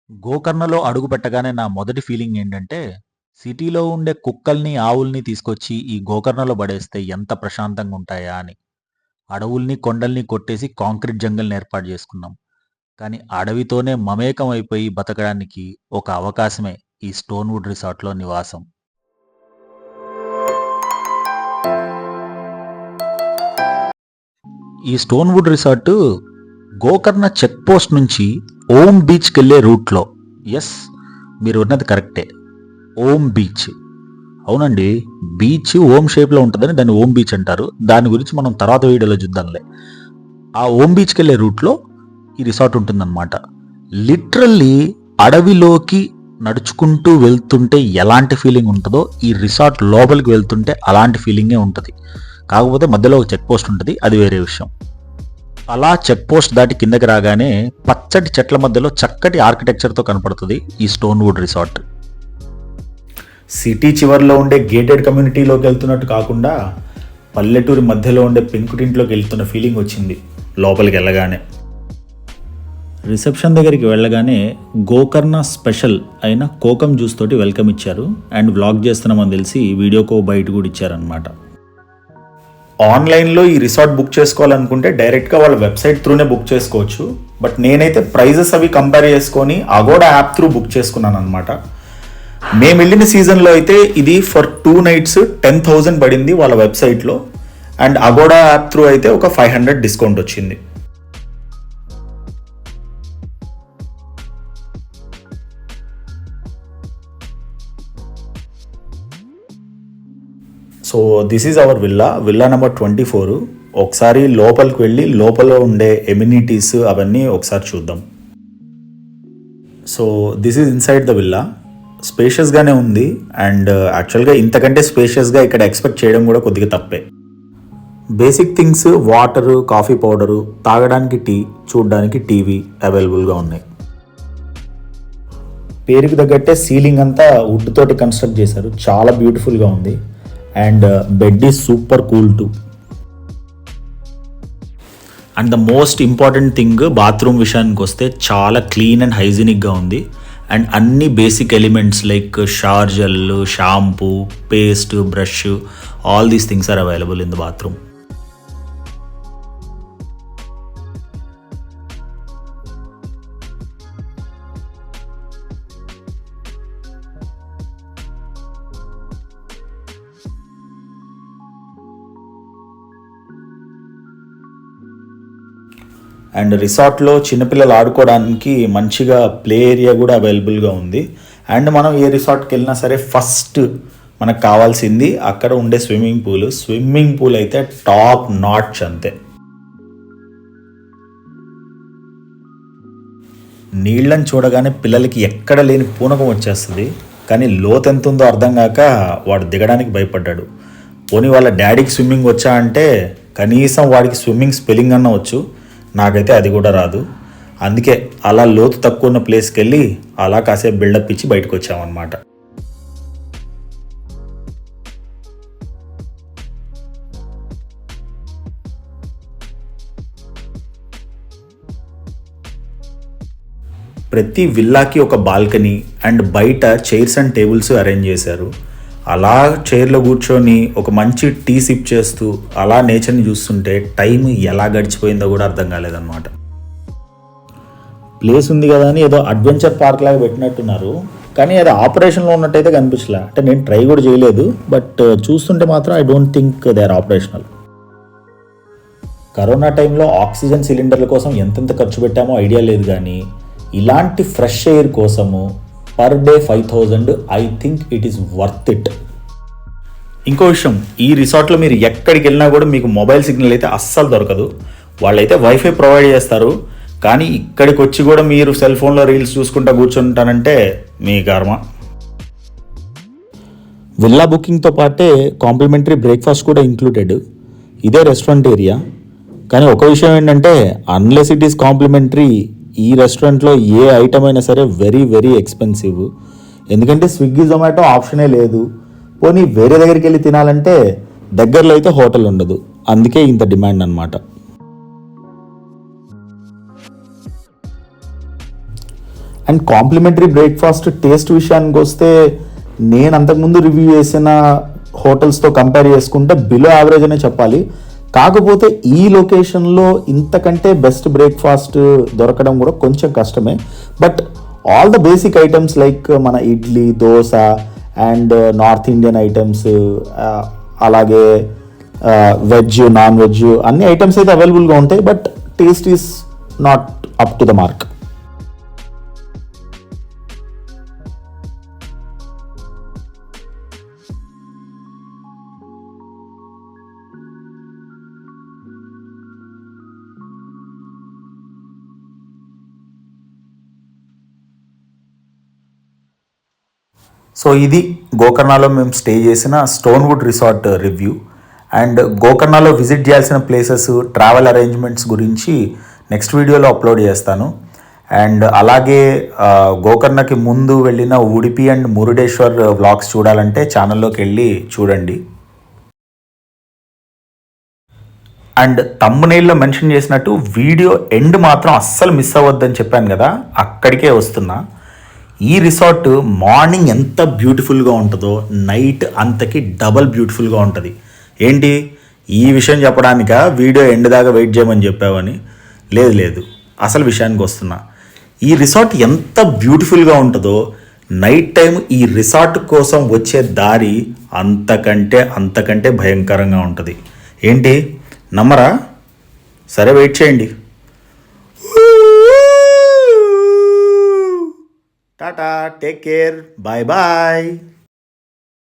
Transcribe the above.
గోకర్ణలో అడుగు పెట్టగానే నా మొదటి ఫీలింగ్ ఏంటంటే, సిటీలో ఉండే కుక్కల్ని, ఆవుల్ని తీసుకొచ్చి ఈ గోకర్ణలో పడేస్తే ఎంత ప్రశాంతంగా ఉంటాయా అని. అడవుల్ని, కొండల్ని కొట్టేసి కాంక్రీట్ జంగల్‌ని ఏర్పాటు చేసుకున్నాం. కానీ అడవితోనే మమేకం అయిపోయి బతకడానికి ఒక అవకాశమే ఈ స్టోన్‌వుడ్ రిసార్ట్‌లో నివాసం. ఈ స్టోన్‌వుడ్ రిసార్టు గోకర్ణ చెక్ పోస్ట్ నుంచి ఓం బీచ్‌కెళ్ళే రూట్‌లో. యెస్, మీరు విన్నది కరెక్టే. ఓం బీచ్. అవునండి. బీచ్ ఓం షేప్‌లో ఉంటదని దాన్ని ఓం బీచ్ అంటారు. దాని గురించి మనం తర్వాత వీడియోలో చూద్దాంలే. ఆ ఓం బీచ్‌కెళ్ళే రూట్‌లో ఈ రిసార్ట్ ఉంటుందన్నమాట. లిటరల్లీ అడవిలోకి నడుచుకుంటూ వెళ్తుంటే ఎలాంటి ఫీలింగ్ ఉంటదో, ఈ రిసార్ట్ లోపలికి వెళ్తుంటే అలాంటి ఫీలింగే ఉంటది. కాకపోతే మధ్యలో ఒక చెక్ పోస్ట్ ఉంటది. అది వేరే విషయం. అలా చెక్ పోస్ట్ దాటి కిందకి రాగానే పచ్చటి చెట్ల మధ్యలో చక్కటి ఆర్కిటెక్చర్‌తో కనపడుతది ఈ స్టోన్‌వుడ్ రిసార్ట్. సిటీ చివర్లో ఉండే గేటెడ్ కమ్యూనిటీలోకి వెళ్తున్నట్టు కాకుండా పల్లెటూరి మధ్యలో ఉండే పెంకుటింట్లోకి వెళ్తున్న ఫీలింగ్ వచ్చింది లోపలికి వెళ్ళగానే. రిసెప్షన్ దగ్గరికి వెళ్ళగానే గోకర్ణ స్పెషల్ అయిన కోకం జ్యూస్ తోటి వెల్కమ్ ఇచ్చారు. అండ్ వ్లాగ్ చేస్తున్నామని తెలిసి వీడియోకో బయట కూడా ఇచ్చారనమాట. ఆన్లైన్లో ఈ రిసార్ట్ బుక్ చేసుకోవాలనుకుంటే డైరెక్ట్గా వాళ్ళ వెబ్సైట్ త్రూనే బుక్ చేసుకోవచ్చు. బట్ నేనైతే ప్రైజెస్ అవి కంపేర్ చేసుకొని అగోడా యాప్ త్రూ బుక్ చేసుకున్నాను అనమాట. మేము వెళ్ళిన సీజన్లో అయితే ఇది ఫర్ 2 nights 10,000 పడింది వాళ్ళ వెబ్సైట్లో. అండ్ అగోడా యాప్ త్రూ అయితే ఒక 500 డిస్కౌంట్ వచ్చింది. So this is our villa number 24. ఒకసారి లోపలికి వెళ్ళి లోపల ఉండే ఎమ్యూనిటీస్ అవన్నీ ఒకసారి చూద్దాం. So this is inside the villa. స్పేషియస్గానే ఉంది. అండ్ యాక్చువల్గా ఇంతకంటే స్పేషియస్గా ఇక్కడ ఎక్స్పెక్ట్ చేయడం కూడా కొద్దిగా తప్పే. Basic things water, coffee powder, తాగడానికి టీ, చూడడానికి టీవీ అవైలబుల్గా ఉన్నాయి. పేరుకి తగ్గట్టే సీలింగ్ అంతా వుడ్ తోటి కన్స్ట్రక్ట్ చేశారు. చాలా బ్యూటిఫుల్గా ఉంది. And bed is super cool too. And the most important thing bathroom విషయానికి వస్తే చాలా క్లీన్ అండ్ హైజీనిక్గా ఉంది. అండ్ అన్ని basic elements like shower gel, shampoo, paste, brush, all these things are available in the bathroom. And రిసార్ట్లో చిన్నపిల్లలు ఆడుకోవడానికి మంచిగా ప్లే ఏరియా కూడా అవైలబుల్గా ఉంది. అండ్ మనం ఏ రిసార్ట్కి వెళ్ళినా సరే ఫస్ట్ మనకు కావాల్సింది అక్కడ ఉండే స్విమ్మింగ్ పూల్ అయితే టాప్ నాచ్ అంతే. నీళ్ళని చూడగానే పిల్లలకి ఎక్కడ లేని పూనకం వచ్చేస్తుంది. కానీ లోతు ఎంత ఉందో అర్థం కాక వాడు దిగడానికి భయపడ్డాడు. పోనీ వాళ్ళ డాడీకి స్విమ్మింగ్ వచ్చా అంటే కనీసం వాడికి స్విమ్మింగ్ స్పెల్లింగ్ అన్న వచ్చు. నాకైతే అది కూడా రాదు. అందుకే అలా లోతు తక్కువ ఉన్న ప్లేస్కి వెళ్ళి అలా కాసేపు బిల్డప్ ఇచ్చి బయటకు వచ్చామన్నమాట. ప్రతి విల్లాకి ఒక బాల్కనీ అండ్ బయట చైర్స్ అండ్ టేబుల్స్ అరేంజ్ చేశారు. అలా చైర్లో కూర్చొని ఒక మంచి టీ సిప్ చేస్తూ అలా నేచర్ని చూస్తుంటే టైం ఎలా గడిచిపోయిందో కూడా అర్థం కాలేదన్నమాట. ప్లేస్ ఉంది కదా అని ఏదో అడ్వెంచర్ పార్క్ లాగా పెట్టినట్టున్నారు. కానీ అది ఆపరేషన్లో ఉన్నట్టయితే కనిపించలే. అంటే నేను ట్రై కూడా చేయలేదు. బట్ చూస్తుంటే మాత్రం I don't think they are operational. Corona టైంలో ఆక్సిజన్ సిలిండర్ల కోసం ఎంతెంత ఖర్చు పెట్టామో ఐడియా లేదు. కానీ ఇలాంటి ఫ్రెష్ ఎయిర్ కోసము per day 5,000, I think it is worth it. ఇంకో విషయం, ఈ రిసార్ట్లో మీరు ఎక్కడికి వెళ్ళినా కూడా మీకు మొబైల్ సిగ్నల్ అయితే అస్సలు దొరకదు. వాళ్ళైతే వైఫై ప్రొవైడ్ చేస్తారు. కానీ ఇక్కడికి వచ్చి కూడా మీరు సెల్ ఫోన్లో రీల్స్ చూసుకుంటూ కూర్చుంటానంటే మీ కర్మ. విల్లా బుకింగ్తో పాటే కాంప్లిమెంటరీ బ్రేక్ఫాస్ట్ కూడా ఇంక్లూడెడ్. ఇదే రెస్టారెంట్ ఏరియా. కానీ ఒక విషయం ఏంటంటే అన్లెస్ ఇట్ ఈస్ కాంప్లిమెంటరీ, ఈ రెస్టారెంట్లో ఏ ఐటమ్ అయినా సరే వెరీ వెరీ ఎక్స్పెన్సివ్. ఎందుకంటే స్విగ్గీ, జొమాటో ఆప్షనే లేదు. పోనీ వేరే దగ్గరికి వెళ్ళి తినాలంటే దగ్గరలో అయితే హోటల్ ఉండదు. అందుకే ఇంత డిమాండ్ అన్నమాట. అండ్ కాంప్లిమెంటరీ బ్రేక్ఫాస్ట్ టేస్ట్ విషయానికి వస్తే నేను అంతకుముందు రివ్యూ చేసిన హోటల్స్తో కంపేర్ చేసుకుంటే బిలో యావరేజ్ అనే చెప్పాలి. కాకపోతే ఈ లొకేషన్లో ఇంతకంటే బెస్ట్ బ్రేక్ఫాస్ట్ దొరకడం కూడా కొంచెం కష్టమే. But all the basic items like మన idli, dosa and north Indian items, అలాగే వెజ్, నాన్ వెజ్ అన్ని ఐటమ్స్ అయితే అవైలబుల్గా ఉంటాయి. But taste is not up to the mark. So ఇది గోకర్ణలో మేము స్టే చేసిన స్టోన్వుడ్ రిసార్ట్ రివ్యూ. అండ్ గోకర్ణలో విజిట్ చేయాల్సిన ప్లేసెస్, ట్రావెల్ అరేంజ్మెంట్స్ గురించి నెక్స్ట్ వీడియోలో అప్లోడ్ చేస్తాను. అండ్ అలాగే గోకర్ణకి ముందు వెళ్ళిన ఉడిపి అండ్ మురుడేశ్వర్ వ్లాగ్స్ చూడాలంటే ఛానల్లోకి వెళ్ళి చూడండి. అండ్ తమ్మునైల్లో మెన్షన్ చేసినట్టు వీడియో ఎండ్ మాత్రం అస్సలు మిస్ అవ్వద్దని చెప్పాను కదా, అక్కడికే వస్తున్నా. ఈ రిసార్ట్ మార్నింగ్ ఎంత బ్యూటిఫుల్గా ఉంటుందో నైట్ అంతకి డబల్ బ్యూటిఫుల్గా ఉంటుంది. ఏంటి ఈ విషయం చెప్పడానికా వీడియో ఎండ్ దాకా వెయిట్ చేయమని చెప్పావని? లేదు, అసలు విషయానికి వస్తున్నా. ఈ రిసార్ట్ ఎంత బ్యూటిఫుల్గా ఉంటుందో నైట్ టైం ఈ రిసార్ట్ కోసం వచ్చే దారి అంతకంటే భయంకరంగా ఉంటుంది. ఏంటి నమ్మరా? సరే వెయిట్ చేయండి. Tata, take care, bye bye.